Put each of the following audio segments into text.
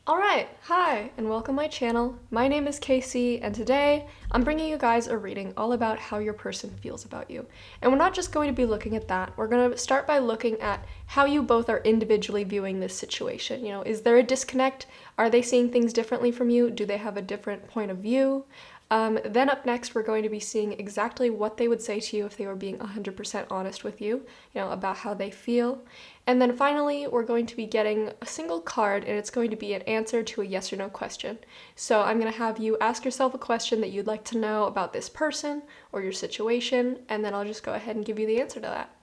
Alright, hi, and welcome to my channel. My name is Casey, and today I'm bringing you guys a reading all about how your person feels about you. And we're not just going to be looking at that, we're going to start by looking at how you both are individually viewing this situation. You know, is there a disconnect? Are they seeing things differently from you? Do they have a different point of view? Then up next, we're going to be seeing exactly what they would say to you if they were being 100% honest with you, about how they feel. And then finally, we're going to be getting a single card, and it's going to be an answer to a yes or no question. So I'm going to have you ask yourself a question that you'd like to know about this person or your situation, and then I'll just go ahead and give you the answer to that.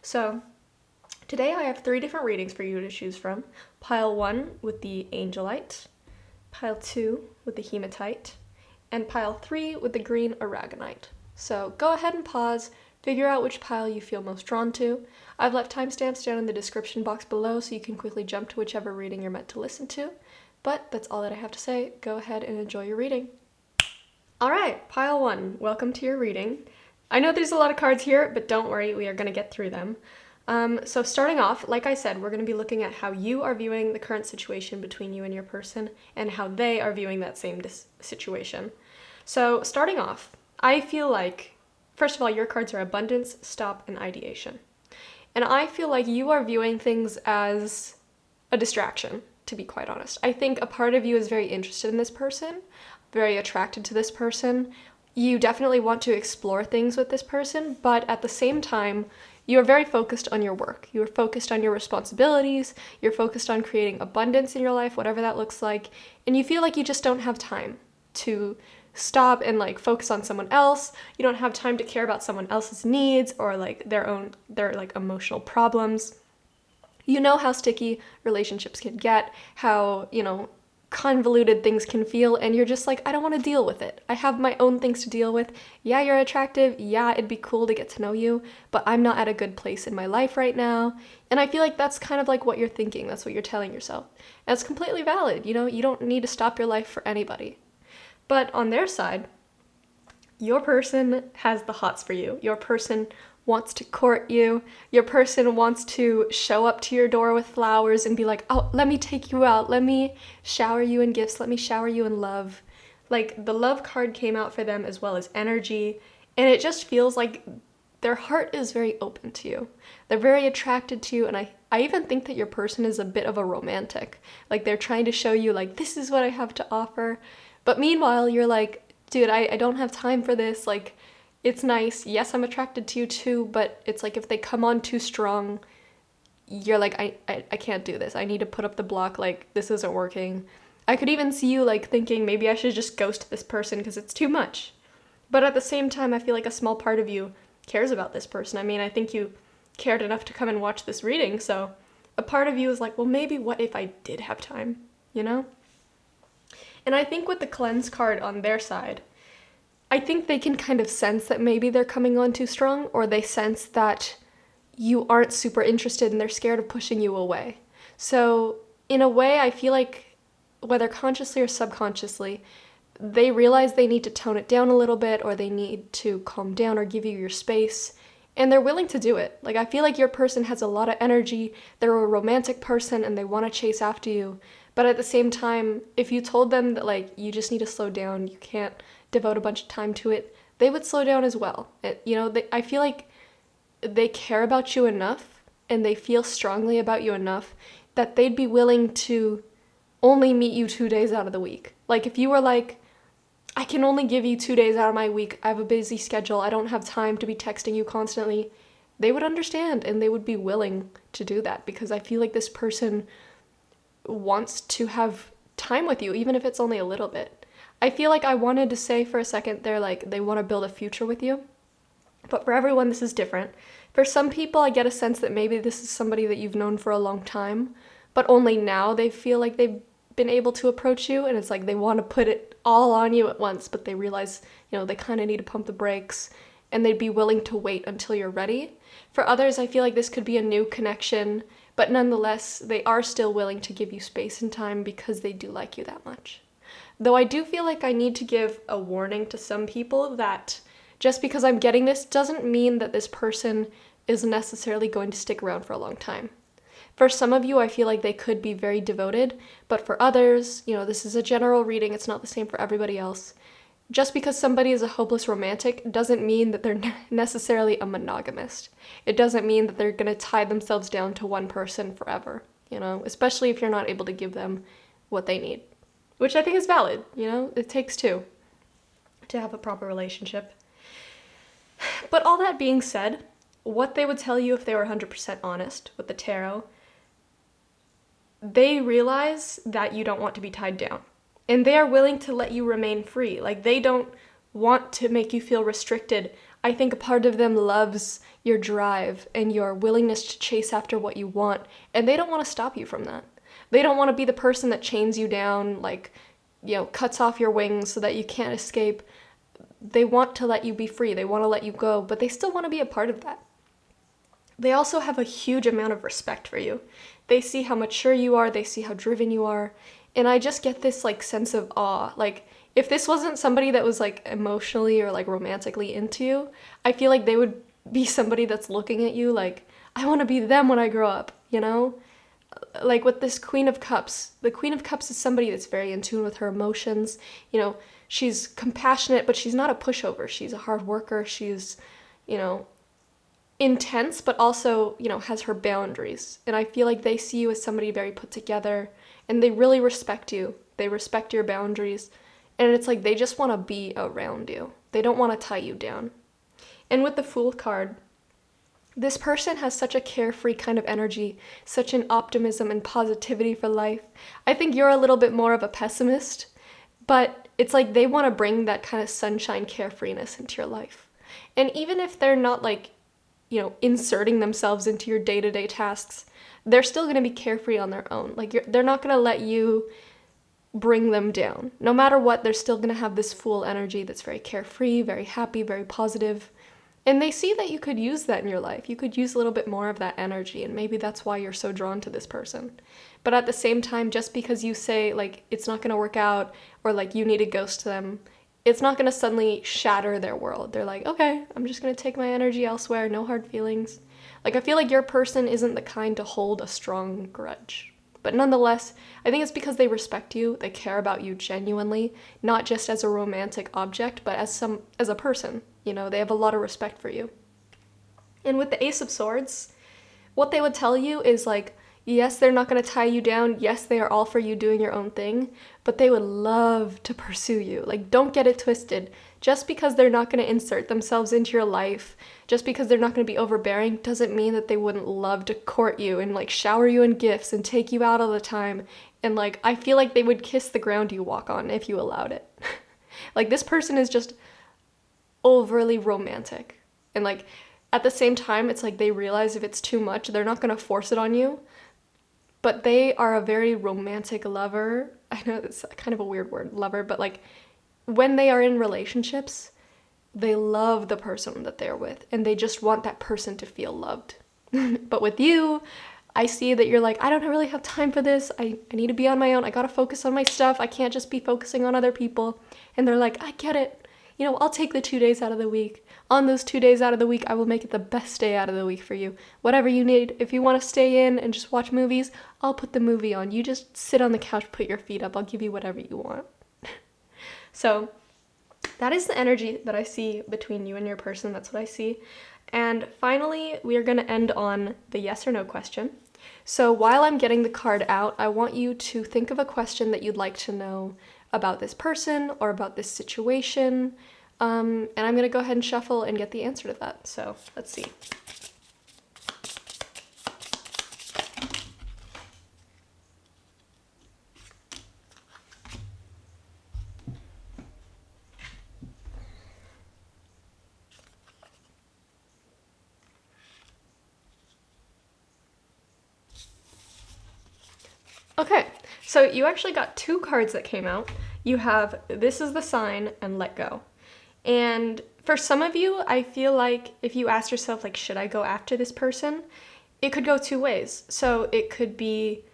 So today I have 3 different readings for you to choose from. Pile 1 with the Angelite, Pile 2 with the Hematite, and Pile 3 with the green Aragonite. So go ahead and pause, figure out which pile you feel most drawn to. I've left timestamps down in the description box below so you can quickly jump to whichever reading you're meant to listen to. But that's all that I have to say. Go ahead and enjoy your reading. Alright, Pile 1, welcome to your reading. I know there's a lot of cards here, but don't worry, we are going to get through them. So starting off, like I said, we're going to be looking at how you are viewing the current situation between you and your person, and how they are viewing that same situation. So starting off, I feel like, first of all, your cards are Abundance, Stop, and Ideation. And I feel like you are viewing things as a distraction, to be quite honest. I think a part of you is very interested in this person, very attracted to this person. You definitely want to explore things with this person, but at the same time, you are very focused on your work. You are focused on your responsibilities. You're focused on creating abundance in your life, whatever that looks like. And you feel like you just don't have time to stop and focus on someone else. You don't have time to care about someone else's needs or their emotional problems. You know how sticky relationships can get, how, convoluted things can feel, and you're just like, I don't want to deal with it. I have my own things to deal with. Yeah, you're attractive. Yeah, it'd be cool to get to know you, but I'm not at a good place in my life right now. And I feel like that's kind of like what you're thinking. That's what you're telling yourself. And it's completely valid. You don't need to stop your life for anybody. But on their side, your person has the hots for you. Your person wants to court you. Your person wants to show up to your door with flowers and be like, oh, let me take you out. Let me shower you in gifts. Let me shower you in love. The love card came out for them as well as energy. And it just feels like their heart is very open to you. They're very attracted to you. And I even think that your person is a bit of a romantic. They're trying to show you this is what I have to offer. But meanwhile, you're like, dude, I don't have time for this. It's nice. Yes, I'm attracted to you too, but it's if they come on too strong, you're like, I can't do this. I need to put up the block. This isn't working. I could even see you thinking maybe I should just ghost this person because it's too much. But at the same time, I feel like a small part of you cares about this person. I mean, I think you cared enough to come and watch this reading, so a part of you is like, well, maybe what if I did have time, And I think with the cleanse card on their side, I think they can kind of sense that maybe they're coming on too strong, or they sense that you aren't super interested and they're scared of pushing you away. So in a way, I feel like whether consciously or subconsciously, they realize they need to tone it down a little bit, or they need to calm down or give you your space, and they're willing to do it. I feel like your person has a lot of energy, they're a romantic person, and they want to chase after you. But at the same time, if you told them that you just need to slow down, you can't devote a bunch of time to it, they would slow down as well. I feel like they care about you enough and they feel strongly about you enough that they'd be willing to only meet you 2 days out of the week. If you were like, I can only give you 2 days out of my week, I have a busy schedule, I don't have time to be texting you constantly, they would understand and they would be willing to do that, because I feel like this person wants to have time with you, even if it's only a little bit. I feel like I wanted to say for a second they want to build a future with you, but for everyone this is different. For some people, I get a sense that maybe this is somebody that you've known for a long time, but only now they feel like they've been able to approach you, and it's they want to put it all on you at once, but they realize, they kind of need to pump the brakes, and they'd be willing to wait until you're ready. For others, I feel like this could be a new connection, but nonetheless, they are still willing to give you space and time because they do like you that much. Though I do feel like I need to give a warning to some people that just because I'm getting this doesn't mean that this person is necessarily going to stick around for a long time. For some of you, I feel like they could be very devoted, but for others, this is a general reading, it's not the same for everybody else. Just because somebody is a hopeless romantic doesn't mean that they're necessarily a monogamist. It doesn't mean that they're going to tie themselves down to one person forever, especially if you're not able to give them what they need, which I think is valid. It takes two to have a proper relationship. But all that being said, what they would tell you if they were 100% honest with the tarot, they realize that you don't want to be tied down. And they are willing to let you remain free. Like, they don't want to make you feel restricted. I think a part of them loves your drive and your willingness to chase after what you want, and they don't want to stop you from that. They don't want to be the person that chains you down, cuts off your wings so that you can't escape. They want to let you be free. They want to let you go, but they still want to be a part of that. They also have a huge amount of respect for you. They see how mature you are. They see how driven you are. And I just get this sense of awe. If this wasn't somebody that was emotionally or romantically into you, I feel like they would be somebody that's looking at you I want to be them when I grow up, With this Queen of Cups. The Queen of Cups is somebody that's very in tune with her emotions. She's compassionate, but she's not a pushover. She's a hard worker. She's, intense, but also, has her boundaries. And I feel like they see you as somebody very put together, and they really respect you. They respect your boundaries. And it's they just want to be around you. They don't want to tie you down. And with the Fool card, this person has such a carefree kind of energy, such an optimism and positivity for life. I think you're a little bit more of a pessimist, but it's they want to bring that kind of sunshine carefreeness into your life. And even if they're not inserting themselves into your day-to-day tasks, they're still going to be carefree on their own. They're not going to let you bring them down. No matter what, they're still going to have this Fool energy that's very carefree, very happy, very positive. And they see that you could use that in your life. You could use a little bit more of that energy, and maybe that's why you're so drawn to this person. But at the same time, just because you say, it's not going to work out, or, you need to ghost them, it's not going to suddenly shatter their world. They're okay, I'm just going to take my energy elsewhere, no hard feelings. I feel like your person isn't the kind to hold a strong grudge. But nonetheless, I think it's because they respect you, they care about you genuinely, not just as a romantic object, but as a person. They have a lot of respect for you. And with the Ace of Swords, what they would tell you is yes, they're not going to tie you down. Yes, they are all for you doing your own thing, but they would love to pursue you. Don't get it twisted. Just because they're not going to insert themselves into your life, just because they're not going to be overbearing, doesn't mean that they wouldn't love to court you and shower you in gifts and take you out all the time. And I feel like they would kiss the ground you walk on if you allowed it. This person is just overly romantic. And at the same time, it's they realize if it's too much, they're not going to force it on you. But they are a very romantic lover. I know it's kind of a weird word, lover, but when they are in relationships, they love the person that they're with, and they just want that person to feel loved. But with you, I see that you're I don't really have time for this. I need to be on my own. I gotta focus on my stuff. I can't just be focusing on other people. And they're I get it. I'll take the 2 days out of the week. On those 2 days out of the week, I will make it the best day out of the week for you. Whatever you need. If you want to stay in and just watch movies, I'll put the movie on. You just sit on the couch, put your feet up. I'll give you whatever you want. So that is the energy that I see between you and your person. That's what I see. And finally, we are going to end on the yes or no question. So while I'm getting the card out, I want you to think of a question that you'd like to know about this person or about this situation. And I'm going to go ahead and shuffle and get the answer to that. So let's see. Okay, so you actually got two cards that came out. You have This is the Sign and Let Go. And for some of you, I feel like if you ask yourself, should I go after this person? It could go two ways. So it could be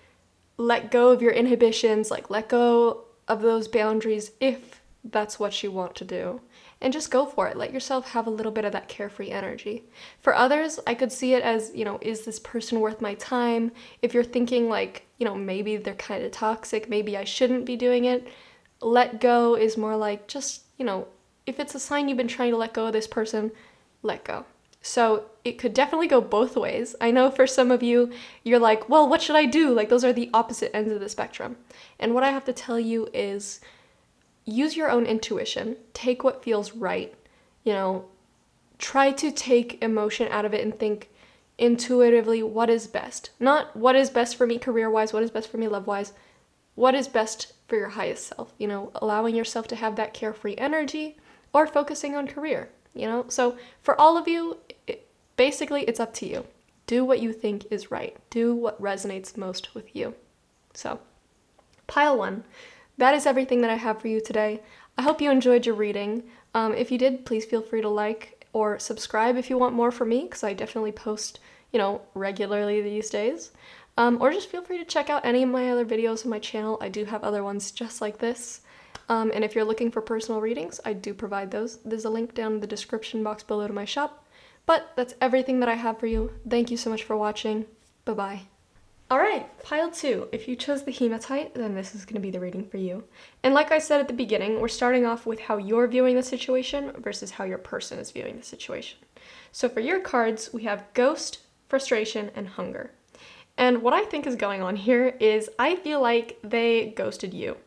let go of your inhibitions, let go of those boundaries if that's what you want to do. and just go for it. Let yourself have a little bit of that carefree energy. For others, I could see it as, is this person worth my time? If you're thinking like, maybe they're kind of toxic, maybe I shouldn't be doing it, let go is more like just, if it's a sign you've been trying to let go of this person, let go. So it could definitely go both ways. I know for some of you, you're like, well, what should I do? Like those are the opposite ends of the spectrum. And what I have to tell you is use your own intuition. Take what feels right. Try to take emotion out of it and think intuitively what is best. Not what is best for me career-wise, what is best for me love-wise, what is best for your highest self. Allowing yourself to have that carefree energy or focusing on career. So for all of you, basically it's up to you. Do what you think is right. Do what resonates most with you. So, pile 1. That is everything that I have for you today. I hope you enjoyed your reading. If you did, please feel free to like or subscribe if you want more from me, because I definitely post, regularly these days. Or just feel free to check out any of my other videos on my channel. I do have other ones just like this. And if you're looking for personal readings, I do provide those. There's a link down in the description box below to my shop. But that's everything that I have for you. Thank you so much for watching. Bye-bye. Alright, pile 2. If you chose the hematite, then this is going to be the reading for you. And like I said at the beginning, we're starting off with how you're viewing the situation versus how your person is viewing the situation. So for your cards, we have Ghost, Frustration, and Hunger. And what I think is going on here is I feel like they ghosted you.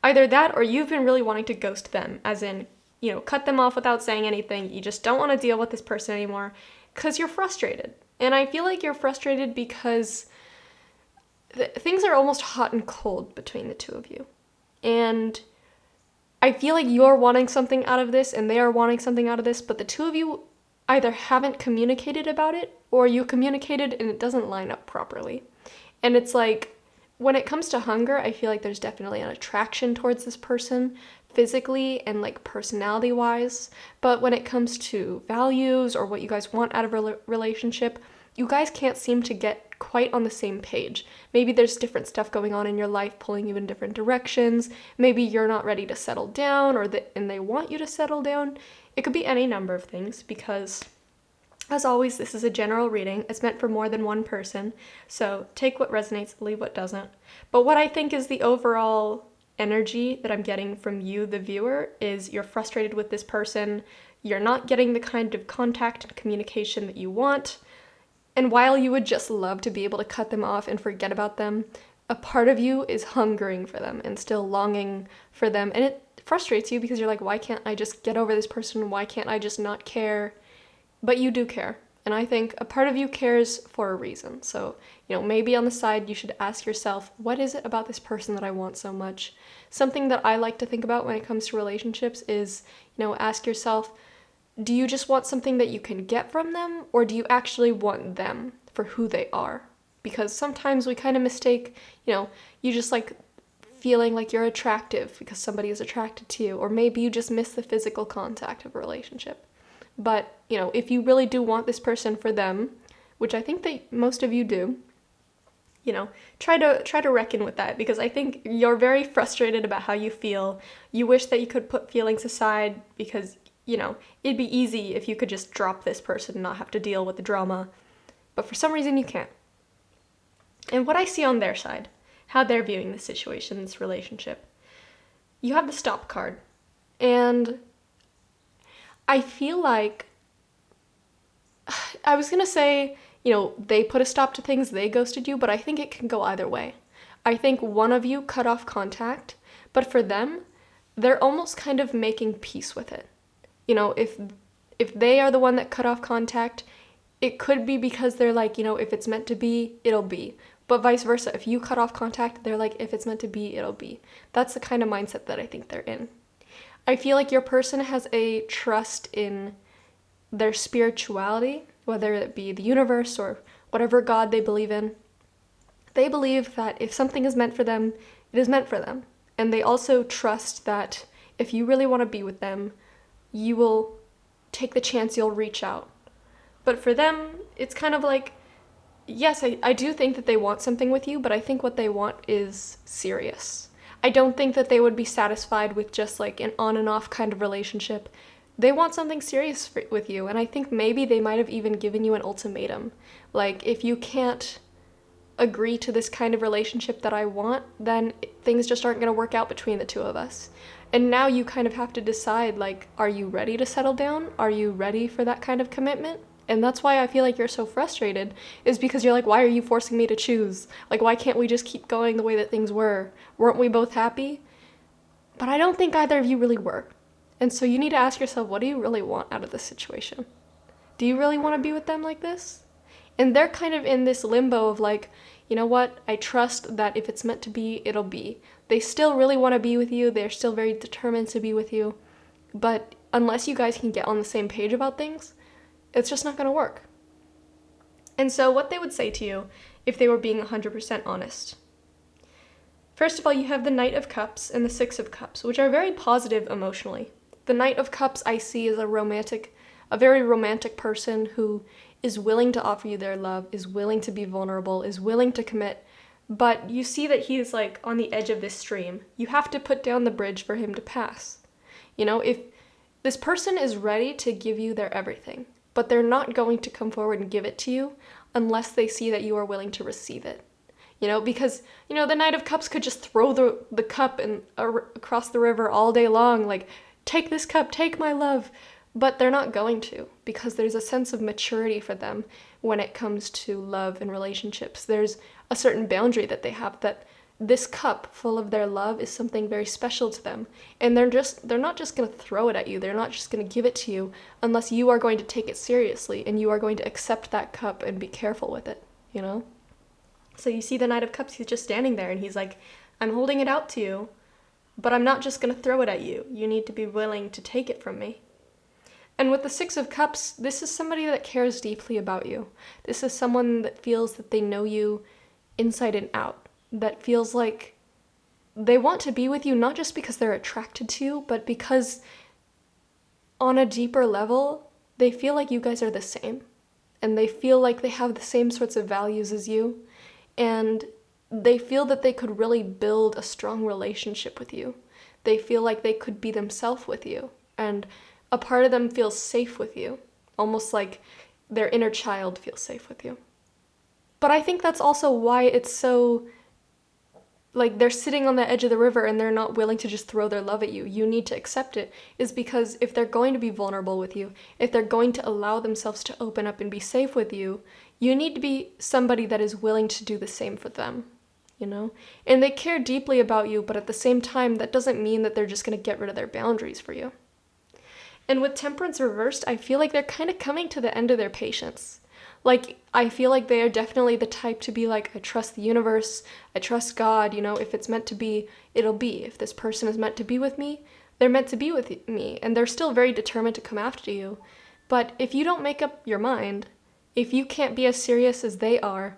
Either that or you've been really wanting to ghost them, as in, cut them off without saying anything. You just don't want to deal with this person anymore because you're frustrated. And I feel like you're frustrated because things are almost hot and cold between the two of you. And I feel like you're wanting something out of this and they are wanting something out of this, but the two of you either haven't communicated about it or you communicated and it doesn't line up properly. And it's like, when it comes to hunger, I feel like there's definitely an attraction towards this person physically and like personality wise. But when it comes to values or what you guys want out of a relationship, you guys can't seem to get quite on the same page. Maybe there's different stuff going on in your life pulling you in different directions. Maybe you're not ready to settle down and they want you to settle down. It could be any number of things because, as always, this is a general reading. It's meant for more than one person, so take what resonates, leave what doesn't. But what I think is the overall energy that I'm getting from you, the viewer, is you're frustrated with this person, you're not getting the kind of contact and communication that you want, and while you would just love to be able to cut them off and forget about them, a part of you is hungering for them and still longing for them, and it frustrates you because you're like, why can't I just get over this person? Why can't I just not care? But you do care, and I think a part of you cares for a reason. So, maybe on the side you should ask yourself, what is it about this person that I want so much? Something that I like to think about when it comes to relationships is, ask yourself, do you just want something that you can get from them, or do you actually want them for who they are? Because sometimes we kind of mistake, you just like feeling like you're attractive because somebody is attracted to you, or maybe you just miss the physical contact of a relationship. But, if you really do want this person for them, which I think that most of you do, try to reckon with that, because I think you're very frustrated about how you feel. You wish that you could put feelings aside because, it'd be easy if you could just drop this person and not have to deal with the drama. But for some reason you can't. And what I see on their side, how they're viewing this situation, this relationship, you have the stop card. And I feel like, I was going to say, they put a stop to things, they ghosted you, but I think it can go either way. I think one of you cut off contact, but for them, they're almost kind of making peace with it. If they are the one that cut off contact, it could be because they're like, if it's meant to be, it'll be. But vice versa, if you cut off contact, they're like, if it's meant to be, it'll be. That's the kind of mindset that I think they're in. I feel like your person has a trust in their spirituality, whether it be the universe or whatever God they believe in. They believe that if something is meant for them, it is meant for them. And they also trust that if you really want to be with them, you will take the chance, you'll reach out. But for them, it's kind of like, yes, I do think that they want something with you, but I think what they want is serious. I don't think that they would be satisfied with just like an on and off kind of relationship. they want something serious with you, and I think maybe they might have even given you an ultimatum. Like, if you can't agree to this kind of relationship that I want, then things just aren't going to work out between the two of us. And now you kind of have to decide, like, are you ready to settle down? Are you ready for that kind of commitment? And that's why I feel like you're so frustrated, is because you're like, why are you forcing me to choose? Like, why can't we just keep going the way that things were? Weren't we both happy? But I don't think either of you really were. And so you need to ask yourself, what do you really want out of this situation? Do you really want to be with them like this? And they're kind of in this limbo of like, you know what, I trust that if it's meant to be, it'll be. They still really want to be with you. They're still very determined to be with you. But unless you guys can get on the same page about things, it's just not going to work. And so what they would say to you if they were being 100% honest. First of all, you have the Knight of Cups and the Six of Cups, which are very positive emotionally. The Knight of Cups I see as a very romantic person who is willing to offer you their love, is willing to be vulnerable, is willing to commit, but you see that he's like on the edge of this stream. You have to put down the bridge for him to pass. You know, if this person is ready to give you their everything, but they're not going to come forward and give it to you unless they see that you are willing to receive it. You know, because, you know, the Knight of Cups could just throw the cup and across the river all day long, like, take this cup, take my love. But they're not going to, because there's a sense of maturity for them when it comes to love and relationships. There's a certain boundary that they have, that this cup full of their love is something very special to them. And they're not just going to throw it at you. They're not just going to give it to you unless you are going to take it seriously and you are going to accept that cup and be careful with it, you know? So you see the Knight of Cups, he's just standing there and he's like, I'm holding it out to you, but I'm not just going to throw it at you. You need to be willing to take it from me. And with the Six of Cups, this is somebody that cares deeply about you. This is someone that feels that they know you inside and out, that feels like they want to be with you not just because they're attracted to you, but because on a deeper level, they feel like you guys are the same. And they feel like they have the same sorts of values as you. And they feel that they could really build a strong relationship with you. They feel like they could be themselves with you. And a part of them feels safe with you, almost like their inner child feels safe with you. But I think that's also why it's so, like, they're sitting on the edge of the river and they're not willing to just throw their love at you. You need to accept it, is because if they're going to be vulnerable with you, if they're going to allow themselves to open up and be safe with you, you need to be somebody that is willing to do the same for them, you know? And they care deeply about you, but at the same time, that doesn't mean that they're just going to get rid of their boundaries for you. And with Temperance reversed, I feel like they're kind of coming to the end of their patience. Like, I feel like they are definitely the type to be like, I trust the universe, I trust God, you know, if it's meant to be, it'll be. If this person is meant to be with me, they're meant to be with me, and they're still very determined to come after you. But if you don't make up your mind, if you can't be as serious as they are,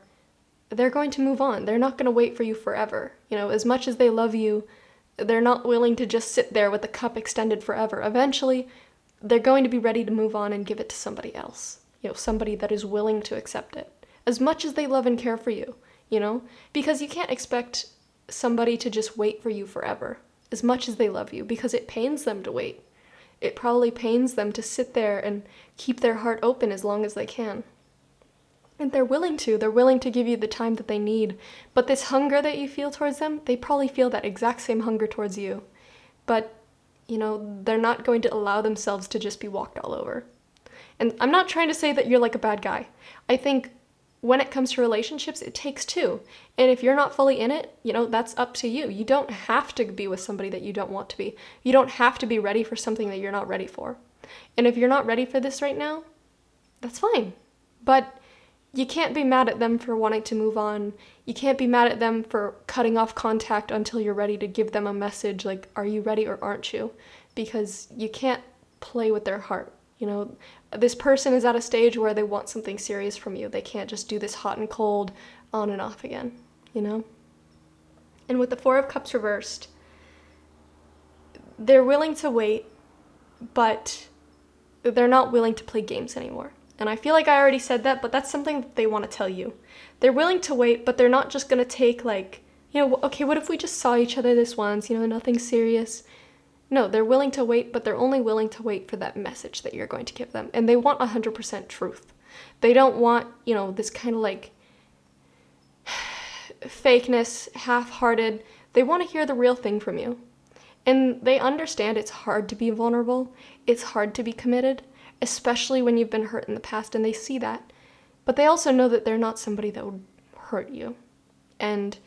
they're going to move on. They're not going to wait for you forever. You know, as much as they love you, they're not willing to just sit there with the cup extended forever. Eventually, they're going to be ready to move on and give it to somebody else, you know, somebody that is willing to accept it, as much as they love and care for you, you know, because you can't expect somebody to just wait for you forever, as much as they love you, because it pains them to wait. It probably pains them to sit there and keep their heart open as long as they can. And they're willing to give you the time that they need, but this hunger that you feel towards them, they probably feel that exact same hunger towards you, but you know, they're not going to allow themselves to just be walked all over. And I'm not trying to say that you're like a bad guy. I think when it comes to relationships, it takes two. And if you're not fully in it, you know, that's up to you. You don't have to be with somebody that you don't want to be. You don't have to be ready for something that you're not ready for. And if you're not ready for this right now, that's fine. But you can't be mad at them for wanting to move on. You can't be mad at them for cutting off contact until you're ready to give them a message like, are you ready or aren't you? Because you can't play with their heart. You know, this person is at a stage where they want something serious from you. They can't just do this hot and cold on and off again, you know? And with the Four of Cups reversed, they're willing to wait, but they're not willing to play games anymore. And I feel like I already said that, but that's something that they want to tell you. They're willing to wait, but they're not just going to take like, you know, okay, what if we just saw each other this once, you know, nothing serious. No, they're willing to wait, but they're only willing to wait for that message that you're going to give them. And they want 100% truth. They don't want, this kind of like fakeness, half-hearted. They want to hear the real thing from you. And they understand it's hard to be vulnerable. It's hard to be committed, especially when you've been hurt in the past, and they see that. But they also know that they're not somebody that would hurt you. And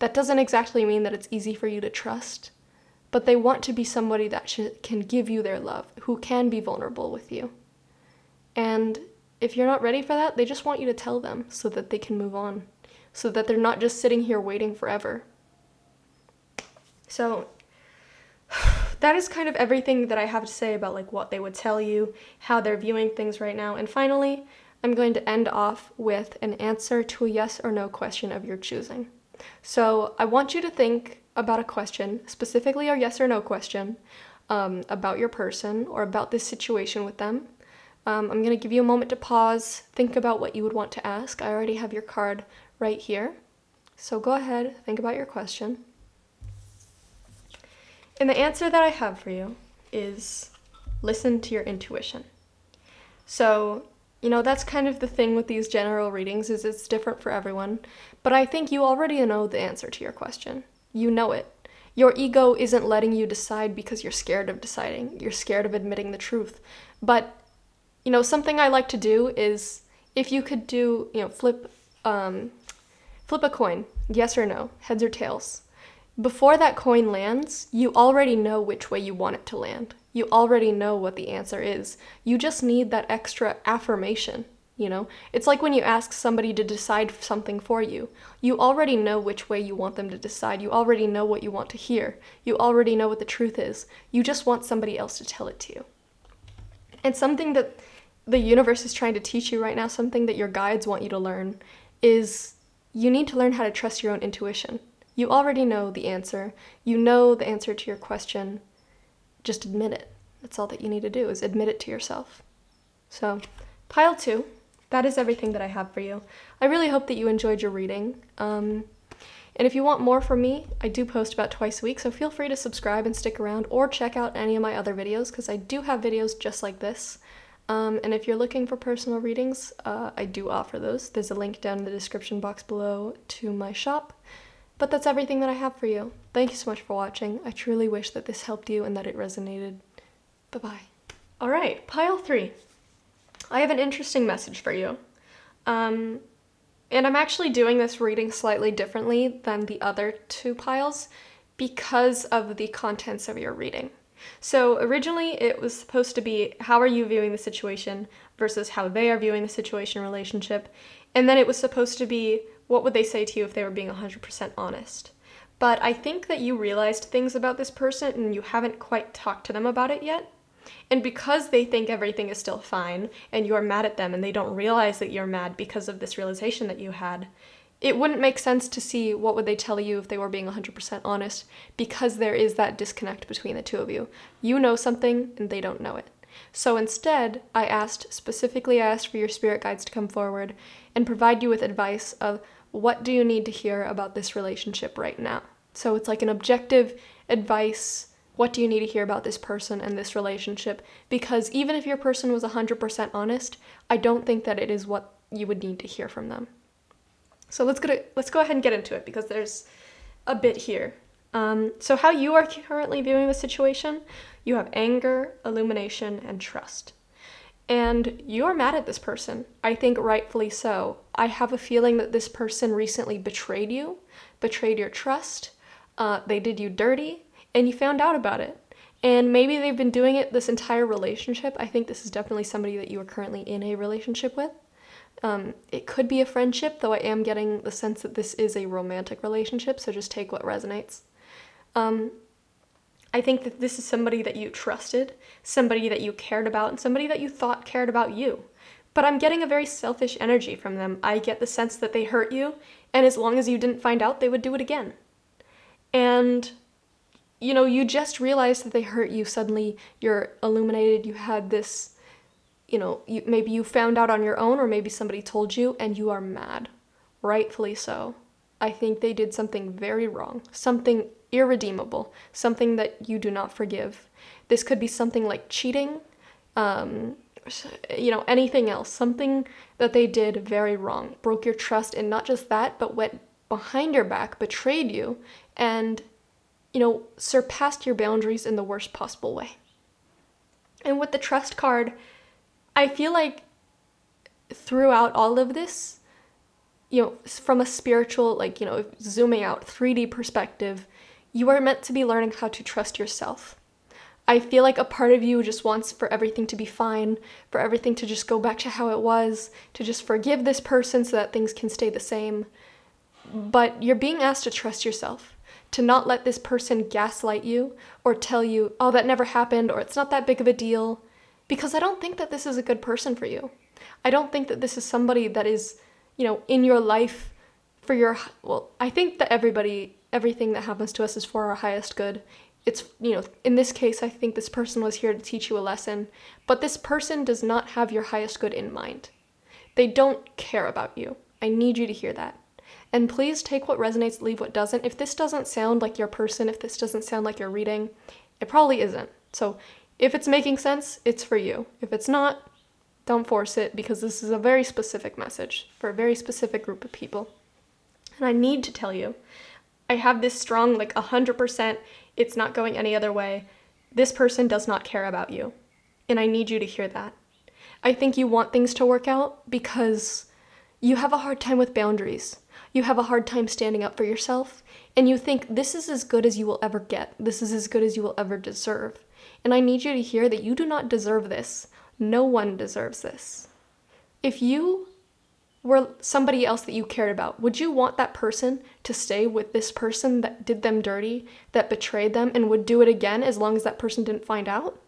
that doesn't exactly mean that it's easy for you to trust, but they want to be somebody that can give you their love, who can be vulnerable with you. And if you're not ready for that, they just want you to tell them so that they can move on, so that they're not just sitting here waiting forever. So that is kind of everything that I have to say about like what they would tell you, how they're viewing things right now. And finally, I'm going to end off with an answer to a yes or no question of your choosing. So I want you to think about a question, specifically a yes or no question, about your person or about this situation with them. I'm going to give you a moment to pause, think about what you would want to ask. I already have your card right here. So go ahead, think about your question. And the answer that I have for you is listen to your intuition. So, that's kind of the thing with these general readings, is it's different for everyone. But I think you already know the answer to your question. You know it. Your ego isn't letting you decide because you're scared of deciding. You're scared of admitting the truth. But, something I like to do is, if you could do, flip a coin, yes or no, heads or tails. Before that coin lands, you already know which way you want it to land. You already know what the answer is. You just need that extra affirmation, It's like when you ask somebody to decide something for you. You already know which way you want them to decide. You already know what you want to hear. You already know what the truth is. You just want somebody else to tell it to you. And something that the universe is trying to teach you right now, something that your guides want you to learn, is you need to learn how to trust your own intuition. You already know the answer. You know the answer to your question. Just admit it. That's all that you need to do, is admit it to yourself. So, pile 2, that is everything that I have for you. I really hope that you enjoyed your reading. And if you want more from me, I do post about twice a week, so feel free to subscribe and stick around, or check out any of my other videos, because I do have videos just like this. And if you're looking for personal readings, I do offer those. There's a link down in the description box below to my shop. But that's everything that I have for you. Thank you so much for watching. I truly wish that this helped you and that it resonated. Bye-bye. All right, pile 3. I have an interesting message for you. And I'm actually doing this reading slightly differently than the other 2 piles because of the contents of your reading. So originally it was supposed to be, how are you viewing the situation versus how they are viewing the situation relationship. And then it was supposed to be, what would they say to you if they were being 100% honest? But I think that you realized things about this person and you haven't quite talked to them about it yet. And because they think everything is still fine and you're mad at them and they don't realize that you're mad because of this realization that you had, it wouldn't make sense to see what would they tell you if they were being 100% honest, because there is that disconnect between the two of you. You know something and they don't know it. So instead, I asked for your spirit guides to come forward and provide you with advice of what do you need to hear about this relationship right now. So it's like an objective advice. What do you need to hear about this person and this relationship? Because even if your person was 100% honest, I don't think that it is what you would need to hear from them. So let's go ahead and get into it, because there's a bit here. So how you are currently viewing the situation, you have anger, illumination, and trust. And you're mad at this person. I think rightfully so. I have a feeling that this person recently betrayed you, betrayed your trust. They did you dirty, and you found out about it. And maybe they've been doing it this entire relationship. I think this is definitely somebody that you are currently in a relationship with. It could be a friendship, though I am getting the sense that this is a romantic relationship, so just take what resonates. I think that this is somebody that you trusted, somebody that you cared about, and somebody that you thought cared about you. But I'm getting a very selfish energy from them. I get the sense that they hurt you, and as long as you didn't find out, they would do it again. And, you just realized that they hurt you. Suddenly you're illuminated, you had this, maybe you found out on your own, or maybe somebody told you, and you are mad. Rightfully so. I think they did something very wrong, something irredeemable, something that you do not forgive. This could be something like cheating, anything else, something that they did very wrong, broke your trust, and not just that, but went behind your back, betrayed you, and, surpassed your boundaries in the worst possible way. And with the trust card, I feel like throughout all of this, from a spiritual, zooming out, 3D perspective, you are meant to be learning how to trust yourself. I feel like a part of you just wants for everything to be fine, for everything to just go back to how it was, to just forgive this person so that things can stay the same. But you're being asked to trust yourself, to not let this person gaslight you or tell you, oh, that never happened, or it's not that big of a deal, because I don't think that this is a good person for you. I don't think that this is somebody that is, in your life for I think that everything that happens to us is for our highest good. It's, in this case, I think this person was here to teach you a lesson, but this person does not have your highest good in mind. They don't care about you. I need you to hear that. And please take what resonates, leave what doesn't. If this doesn't sound like your person, if this doesn't sound like your reading, it probably isn't. So if it's making sense, it's for you. If it's not, don't force it, because this is a very specific message for a very specific group of people. And I need to tell you, I have this strong, 100%, it's not going any other way. This person does not care about you. And I need you to hear that. I think you want things to work out because you have a hard time with boundaries. You have a hard time standing up for yourself. And you think this is as good as you will ever get. This is as good as you will ever deserve. And I need you to hear that you do not deserve this. No one deserves this. If you were somebody else that you cared about, would you want that person to stay with this person that did them dirty, that betrayed them, and would do it again as long as that person didn't find out?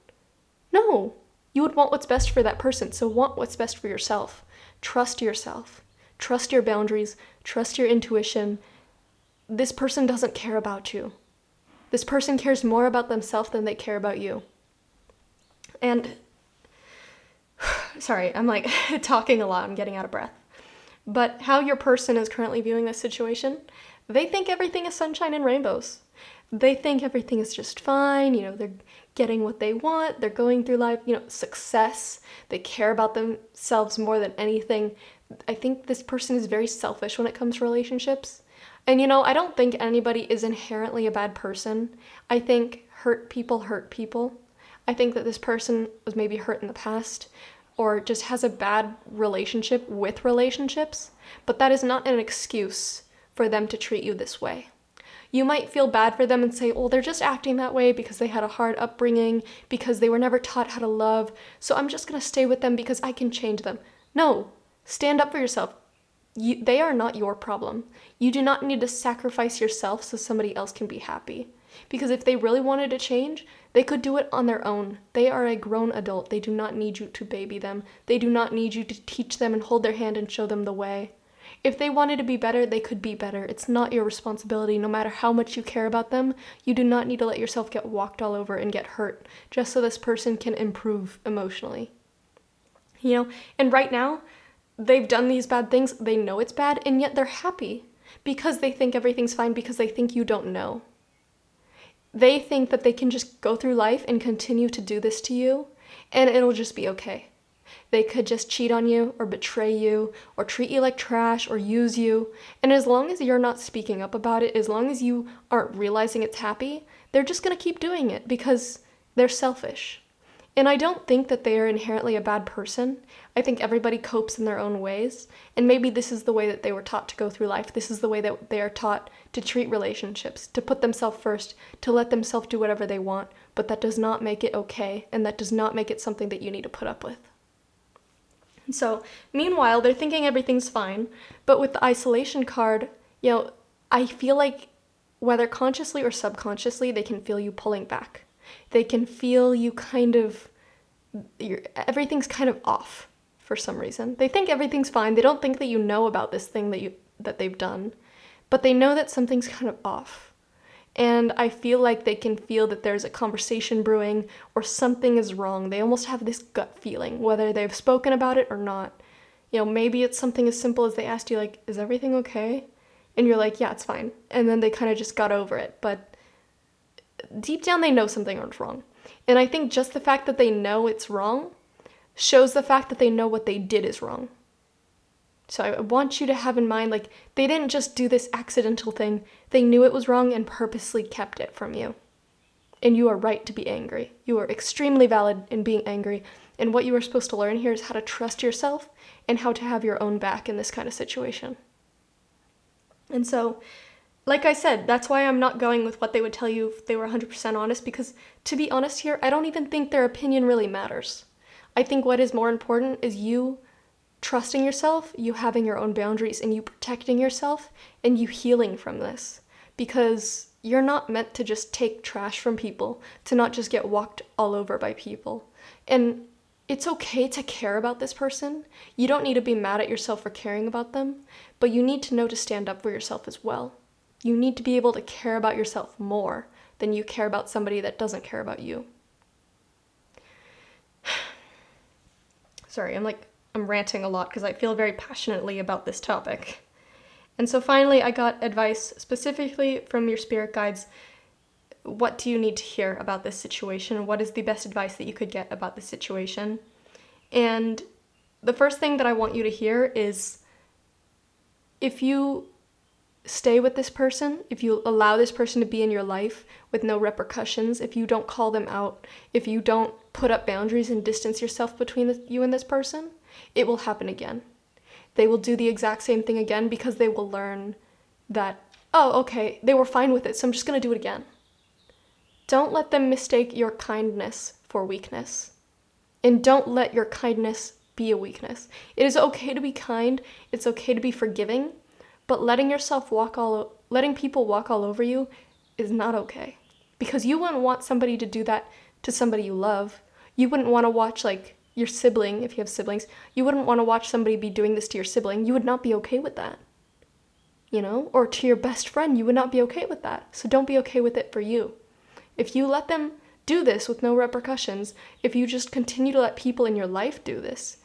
No. You would want what's best for that person, so want what's best for yourself. Trust yourself. Trust your boundaries. Trust your intuition. This person doesn't care about you. This person cares more about themselves than they care about you. And, sorry, I'm talking a lot, I'm getting out of breath. But how your person is currently viewing this situation, they think everything is sunshine and rainbows. They think everything is just fine, they're getting what they want, they're going through life, success. They care about themselves more than anything. I think this person is very selfish when it comes to relationships. And I don't think anybody is inherently a bad person. I think hurt people hurt people. I think that this person was maybe hurt in the past, or just has a bad relationship with relationships, but that is not an excuse for them to treat you this way. You might feel bad for them and say, well, they're just acting that way because they had a hard upbringing, because they were never taught how to love, so I'm just going to stay with them because I can change them. No, stand up for yourself. They are not your problem. You do not need to sacrifice yourself so somebody else can be happy. Because if they really wanted to change, they could do it on their own. They are a grown adult. They do not need you to baby them. They do not need you to teach them and hold their hand and show them the way. If they wanted to be better, they could be better. It's not your responsibility. No matter how much you care about them, you do not need to let yourself get walked all over and get hurt just so this person can improve emotionally. And right now, they've done these bad things. They know it's bad, and yet they're happy because they think everything's fine, because they think you don't know. They think that they can just go through life and continue to do this to you, and it'll just be okay. They could just cheat on you, or betray you, or treat you like trash, or use you, and as long as you're not speaking up about it, as long as you aren't realizing it's happy, they're just going to keep doing it because they're selfish. And I don't think that they are inherently a bad person. I think everybody copes in their own ways, and maybe this is the way that they were taught to go through life. This is the way that they are taught to treat relationships, to put themselves first, to let themselves do whatever they want, but that does not make it okay, and that does not make it something that you need to put up with. And so, meanwhile, they're thinking everything's fine, but with the isolation card, I feel like whether consciously or subconsciously, they can feel you pulling back. They can feel you everything's kind of off for some reason. They think everything's fine. They don't think that you know about this thing that they've done, but they know that something's kind of off. And I feel like they can feel that there's a conversation brewing or something is wrong. They almost have this gut feeling, whether they've spoken about it or not. Maybe it's something as simple as they asked you, is everything okay? And you're like, yeah, it's fine. And then they kind of just got over it. But deep down they know something is wrong. And I think just the fact that they know it's wrong shows the fact that they know what they did is wrong. So I want you to have in mind, like, they didn't just do this accidental thing. They knew it was wrong and purposely kept it from you. And you are right to be angry. You are extremely valid in being angry. And what you are supposed to learn here is how to trust yourself and how to have your own back in this kind of situation. And so, like I said, that's why I'm not going with what they would tell you if they were 100% honest, because to be honest here, I don't even think their opinion really matters. I think what is more important is you trusting yourself, you having your own boundaries, and you protecting yourself, and you healing from this. Because you're not meant to just take trash from people, to not just get walked all over by people. And it's okay to care about this person. You don't need to be mad at yourself for caring about them, but you need to know to stand up for yourself as well. You need to be able to care about yourself more than you care about somebody that doesn't care about you. Sorry, I'm ranting a lot because I feel very passionately about this topic. And so finally, I got advice specifically from your spirit guides. What do you need to hear about this situation? What is the best advice that you could get about this situation? And the first thing that I want you to hear is, if you stay with this person, if you allow this person to be in your life with no repercussions, if you don't call them out, if you don't put up boundaries and distance yourself between you and this person, it will happen again. They will do the exact same thing again because they will learn that, oh, okay, they were fine with it, so I'm just going to do it again. Don't let them mistake your kindness for weakness. And don't let your kindness be a weakness. It is okay to be kind, it's okay to be forgiving, but letting people walk all over you is not okay. Because you wouldn't want somebody to do that to somebody you love. You wouldn't want to watch, like, your sibling, if you have siblings, you wouldn't want to watch somebody be doing this to your sibling. You would not be okay with that. You know? Or to your best friend, you would not be okay with that. So don't be okay with it for you. If you let them do this with no repercussions, if you just continue to let people in your life do this,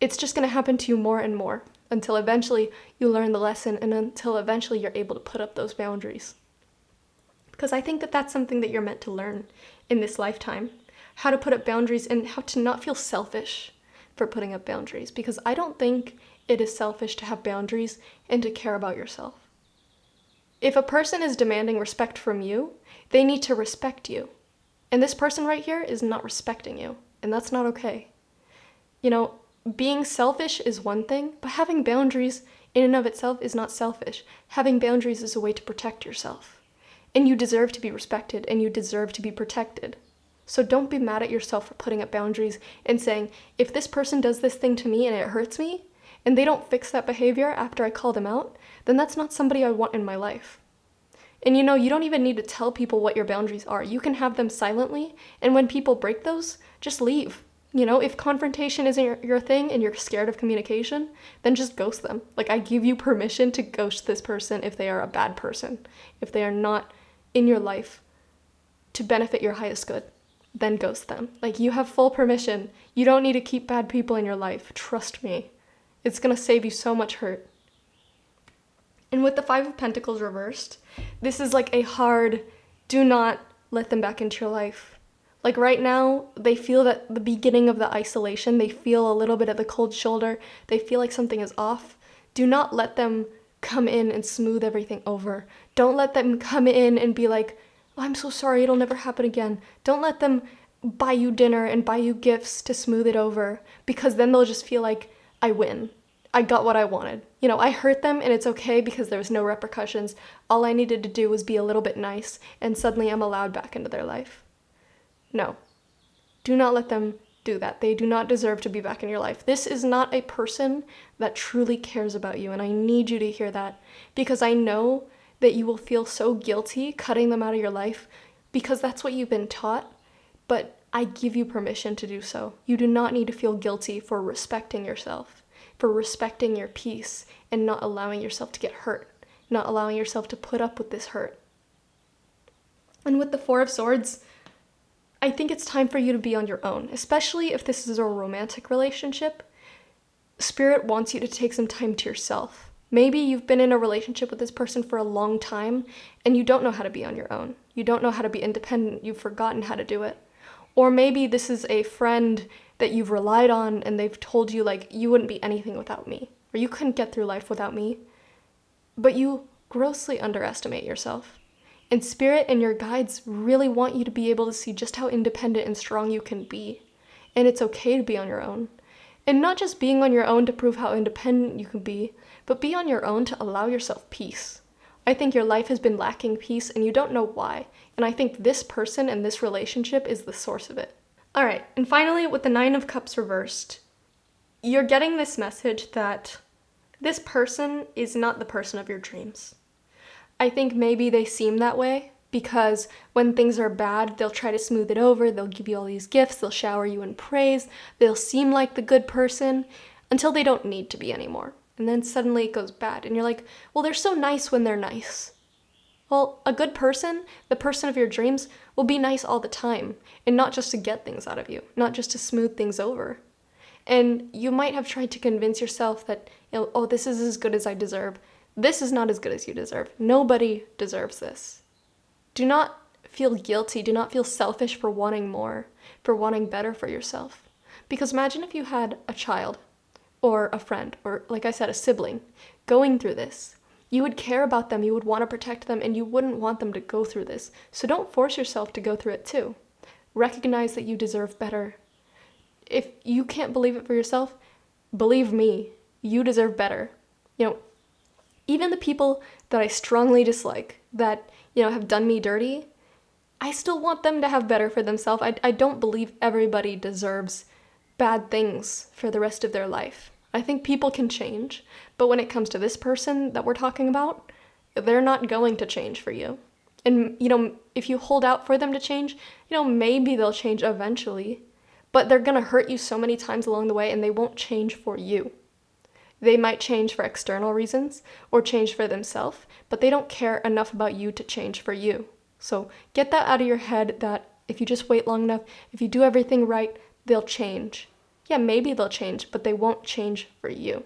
it's just going to happen to you more and more until eventually you learn the lesson and until eventually you're able to put up those boundaries. Because I think that that's something that you're meant to learn in this lifetime. How to put up boundaries and how to not feel selfish for putting up boundaries. Because I don't think it is selfish to have boundaries and to care about yourself. If a person is demanding respect from you, they need to respect you. And this person right here is not respecting you. And that's not okay. You know, being selfish is one thing, but having boundaries in and of itself is not selfish. Having boundaries is a way to protect yourself. And you deserve to be respected, and you deserve to be protected. So don't be mad at yourself for putting up boundaries and saying, if this person does this thing to me and it hurts me, and they don't fix that behavior after I call them out, then that's not somebody I want in my life. And you know, you don't even need to tell people what your boundaries are. You can have them silently, and when people break those, just leave. You know, if confrontation isn't your thing and you're scared of communication, then just ghost them. Like, I give you permission to ghost this person if they are a bad person, if they are not in your life to benefit your highest good. Then ghost them. Like, you have full permission. You don't need to keep bad people in your life. Trust me. It's gonna save you so much hurt. And with the Five of Pentacles reversed, this is like a hard, do not let them back into your life. Like right now, they feel that the beginning of the isolation, they feel a little bit of the cold shoulder, they feel like something is off. Do not let them come in and smooth everything over. Don't let them come in and be like, oh, I'm so sorry, it'll never happen again. Don't let them buy you dinner and buy you gifts to smooth it over, because then they'll just feel like, I win. I got what I wanted. You know, I hurt them and it's okay because there was no repercussions. All I needed to do was be a little bit nice, and suddenly I'm allowed back into their life. No. Do not let them do that. They do not deserve to be back in your life. This is not a person that truly cares about you, and I need you to hear that, because I know that you will feel so guilty cutting them out of your life because that's what you've been taught, but I give you permission to do so. You do not need to feel guilty for respecting yourself, for respecting your peace and not allowing yourself to get hurt, not allowing yourself to put up with this hurt. And with the Four of Swords, I think it's time for you to be on your own, especially if this is a romantic relationship. Spirit wants you to take some time to yourself. Maybe you've been in a relationship with this person for a long time and you don't know how to be on your own. You don't know how to be independent. You've forgotten how to do it. Or maybe this is a friend that you've relied on and they've told you, like, you wouldn't be anything without me, or you couldn't get through life without me. But you grossly underestimate yourself. And Spirit and your guides really want you to be able to see just how independent and strong you can be. And it's okay to be on your own. And not just being on your own to prove how independent you can be, but be on your own to allow yourself peace. I think your life has been lacking peace and you don't know why. And I think this person and this relationship is the source of it. All right, and finally, with the Nine of Cups reversed, you're getting this message that this person is not the person of your dreams. I think maybe they seem that way because when things are bad, they'll try to smooth it over, they'll give you all these gifts, they'll shower you in praise, they'll seem like the good person until they don't need to be anymore. And then suddenly it goes bad, and you're like, well, they're so nice when they're nice. Well, a good person, the person of your dreams, will be nice all the time, and not just to get things out of you, not just to smooth things over. And you might have tried to convince yourself that, oh, this is as good as I deserve. This is not as good as you deserve. Nobody deserves this. Do not feel guilty, do not feel selfish for wanting more, for wanting better for yourself. Because imagine if you had a child, or a friend, or like I said, a sibling, going through this. You would care about them, you would want to protect them, and you wouldn't want them to go through this. So don't force yourself to go through it too. Recognize that you deserve better. If you can't believe it for yourself, believe me, you deserve better. Even the people that I strongly dislike, that, have done me dirty, I still want them to have better for themselves. I don't believe everybody deserves bad things for the rest of their life. I think people can change, but when it comes to this person that we're talking about, they're not going to change for you. And, if you hold out for them to change, maybe they'll change eventually, but they're going to hurt you so many times along the way and they won't change for you. They might change for external reasons or change for themselves, but they don't care enough about you to change for you. So get that out of your head that if you just wait long enough, if you do everything right, they'll change. Yeah, maybe they'll change, but they won't change for you.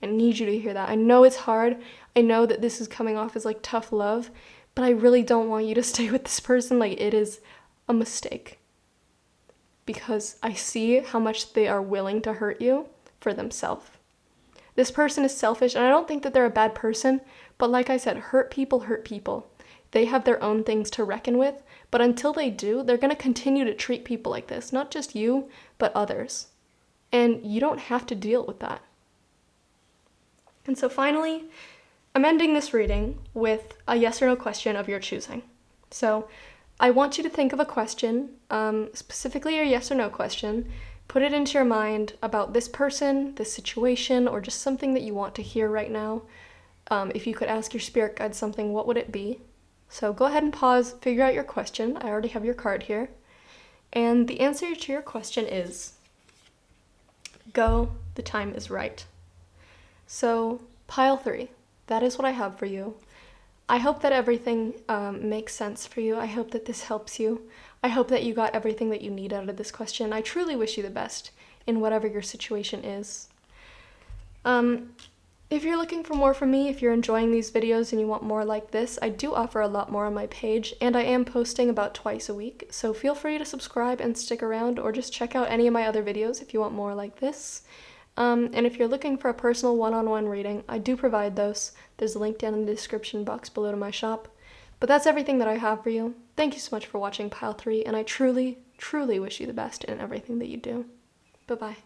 I need you to hear that. I know it's hard. I know that this is coming off as like tough love, but I really don't want you to stay with this person like it is a mistake. Because I see how much they are willing to hurt you for themselves. This person is selfish, and I don't think that they're a bad person, but like I said, hurt people hurt people. They have their own things to reckon with, but until they do, they're going to continue to treat people like this, not just you, but others. And you don't have to deal with that. And so finally, I'm ending this reading with a yes or no question of your choosing. So I want you to think of a question, specifically a yes or no question. Put it into your mind about this person, this situation, or just something that you want to hear right now. If you could ask your spirit guide something, what would it be? So go ahead and pause, figure out your question. I already have your card here. And the answer to your question is, go, the time is right. So pile 3, that is what I have for you. I hope that everything makes sense for you. I hope that this helps you. I hope that you got everything that you need out of this question. I truly wish you the best in whatever your situation is. If you're looking for more from me, if you're enjoying these videos and you want more like this, I do offer a lot more on my page, and I am posting about twice a week, so feel free to subscribe and stick around, or just check out any of my other videos if you want more like this. And if you're looking for a personal one-on-one reading, I do provide those. There's a link down in the description box below to my shop. But that's everything that I have for you. Thank you so much for watching Pile 3, and I truly, truly wish you the best in everything that you do. Bye-bye.